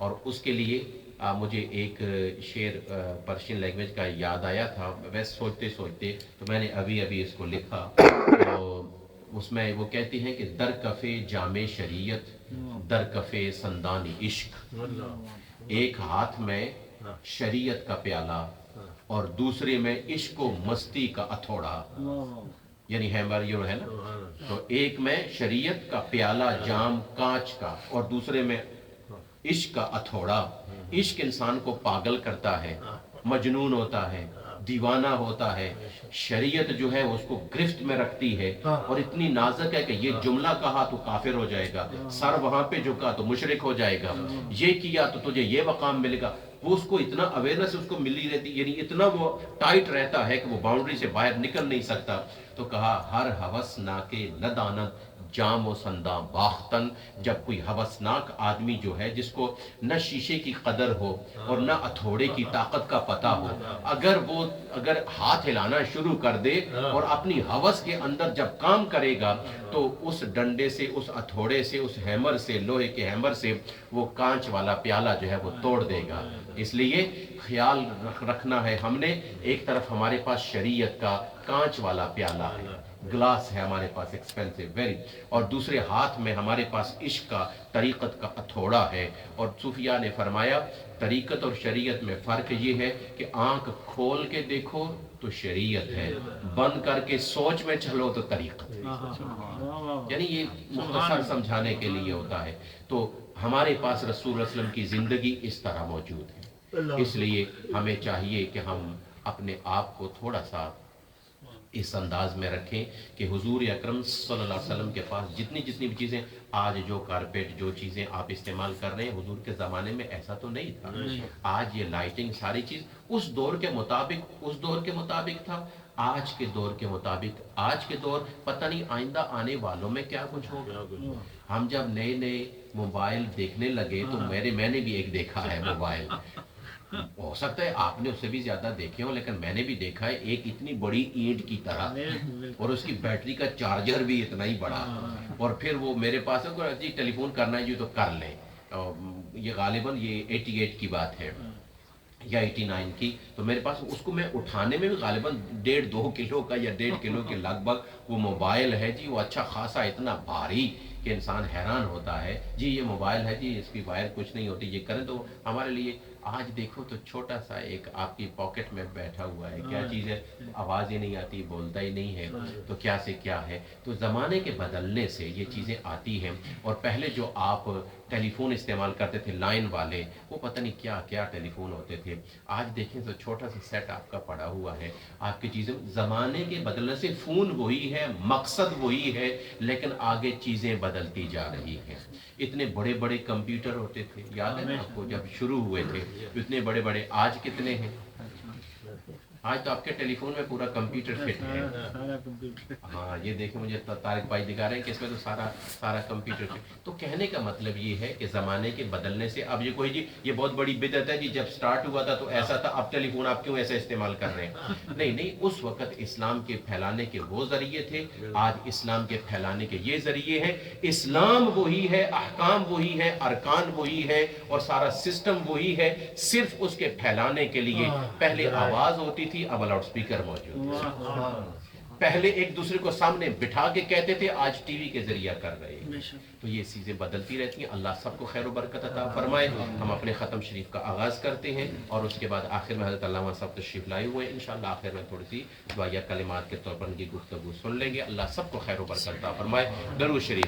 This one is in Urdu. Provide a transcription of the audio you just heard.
اور اس کے لیے مجھے ایک شعر پرشین لینگویج کا یاد آیا تھا، ویسے سوچتے سوچتے تو میں نے ابھی ابھی اس کو لکھا۔ تو اس میں وہ کہتے ہیں کہ در کفے جام شریعت، در کفے سندان عشق، ایک ہاتھ میں شریعت کا پیالہ اور دوسرے میں عشق و مستی کا اتھوڑا، یعنی ہیمر یہ ہے نا، تو ایک میں شریعت کا پیالہ جام کانچ کا اور دوسرے میں عشق کا اتھوڑا۔ عشق انسان کو پاگل کرتا ہے، مجنون ہوتا ہے، دیوانہ ہوتا ہے۔ شریعت جو ہے اس کو گرفت میں رکھتی ہے اور اتنی نازک ہے کہ یہ جملہ کہا تو کافر ہو جائے گا، سر وہاں پہ جھکا تو مشرک ہو جائے گا، یہ کیا تو تجھے یہ مقام ملے گا۔ وہ اس کو اتنا اویئرنس اس کو ملی رہتی، یعنی اتنا وہ ٹائٹ رہتا ہے کہ وہ باؤنڈری سے باہر نکل نہیں سکتا۔ تو کہا ہر ہوسناک ندانت جام و سنداں باختن، جب کوئی ہوسناک آدمی جو ہے جس کو نہ شیشے کی قدر ہو اور نہ اتھوڑے کی طاقت کا پتہ ہو، اگر ہاتھ ہلانا شروع کر دے اور اپنی ہوس کے اندر جب کام کرے گا تو اس ڈنڈے سے، اس اتھوڑے سے، اس ہیمر سے، لوہے کے ہیمر سے وہ کانچ والا پیالہ جو ہے وہ توڑ دے گا۔ اس لیے خیال رکھنا ہے ہم نے، ایک طرف ہمارے پاس شریعت کا کانچ والا پیالہ ہے، گلاس ہے ہمارے پاس ایکسپینسو ویری، اور دوسرے ہاتھ میں ہمارے پاس عشق کا، طریقت کا اتھوڑا ہے۔ اور صوفیاء نے فرمایا طریقت اور شریعت میں فرق یہ ہے کہ آنکھ کھول کے دیکھو تو شریعت ہے، بند کر کے سوچ میں چلو تو طریقت ہے۔ یعنی یہ مختصر سمجھانے کے لیے ہوتا ہے۔ تو ہمارے پاس رسول اللہ علیہ وسلم کی زندگی اس طرح موجود ہے، اس لیے ہمیں چاہیے کہ ہم اپنے آپ کو تھوڑا سا اس انداز میں رکھیں کہ حضور اکرم صلی اللہ علیہ وسلم کے پاس جتنی بھی چیزیں، آج جو کارپیٹ جو چیزیں آپ استعمال کر رہے ہیں، حضور کے زمانے میں ایسا تو نہیں تھا۔ آج یہ لائٹنگ ساری چیز اس دور کے مطابق تھا، آج کے دور کے مطابق، آج کے دور پتہ نہیں آئندہ آنے والوں میں کیا کچھ ہوگا۔ ہم جب نئے موبائل دیکھنے لگے تو میں نے بھی ایک دیکھا ہے موبائل، ہو سکتا ہے آپ نے اسے بھی زیادہ دیکھے ہوں، لیکن میں نے بھی دیکھا ہے ایک اتنی بڑی اینٹ کی طرح، اور اس کی بیٹری کا چارجر بھی اتنا ہی بڑا، اور پھر وہ میرے پاس ہے جی ٹیلی فون کرنا ہے جی تو کر لیں۔ یہ غالباً یہ 88 کی بات ہے یا 89 کی، تو میرے پاس اس کو میں اٹھانے میں بھی غالباً 1.5-2 کلو کا یا 1.5 کلو کے لگ بھگ وہ موبائل ہے جی، وہ اچھا خاصا اتنا بھاری کہ انسان حیران ہوتا ہے جی یہ موبائل ہے جی، اس کی وائر کچھ نہیں ہوتی، یہ کریں تو ہمارے لیے آج دیکھو تو چھوٹا سا ایک آپ کی پاکٹ میں بیٹھا ہوا ہے، کیا چیز ہے، آواز ہی نہیں آتی، بولتا ہی نہیں ہے، تو کیا سے کیا ہے۔ تو زمانے کے بدلنے سے یہ چیزیں آتی ہیں، اور پہلے جو آپ ٹیلی فون استعمال کرتے تھے لائن والے، وہ پتہ نہیں کیا کیا ٹیلی فون ہوتے تھے، آج دیکھیں تو چھوٹا سا سیٹ آپ کا پڑا ہوا ہے، آپ کی چیزیں زمانے کے بدلنے سے فون وہی ہے، مقصد وہی ہے، لیکن آگے چیزیں بدلتی جا رہی ہیں۔ اتنے بڑے بڑے کمپیوٹر ہوتے تھے، یاد ہے نا آپ کو جب شروع ہوئے تھے اتنے بڑے بڑے، آج کتنے ہیں؟ آج تو آپ کے ٹیلی فون میں پورا کمپیوٹر فٹ ہے۔ ہاں یہ دیکھیں مجھے طارق بھائی دکھا رہے ہیں کہ اس میں تو سارا کمپیوٹر فٹ۔ تو کہنے کا مطلب یہ ہے کہ زمانے کے بدلنے سے اب یہ کوئی جی یہ بہت بڑی بدعت ہے جی، جب سٹارٹ ہوا تھا تو ایسا تھا، اب ٹیلی فون آپ کیوں ایسا استعمال کر رہے ہیں؟ نہیں، اس وقت اسلام کے پھیلانے کے وہ ذریعے تھے، آج اسلام کے پھیلانے کے یہ ذریعے ہیں۔ اسلام وہی ہے، احکام وہی ہے، ارکان وہی ہے، اور سارا سسٹم وہی ہے، صرف اس کے پھیلانے کے لیے پہلے آواز ہوتی تھی، اب لاؤڈ سپیکر موجود ہے۔ پہلے ایک دوسرے کو سامنے بٹھا کے کہتے تھے، آج ٹی وی کے ذریعہ کر رہے ہیں۔ تو یہ چیزیں بدلتی رہتی ہیں، اللہ سب کو خیر و برکت عطا فرمائے۔ ہم اپنے ختم شریف کا آغاز کرتے ہیں، اور اس کے بعد آخر میں حضرت علامہ صاحب تشریف لائے ہوئے ہیں، انشاءاللہ آخر میں تھوڑی سی دعائیہ کلمات کے طور پر ان کی گفتگو سن لیں گے۔ اللہ سب کو خیر و برکت عطا فرمائے۔ درود شریف۔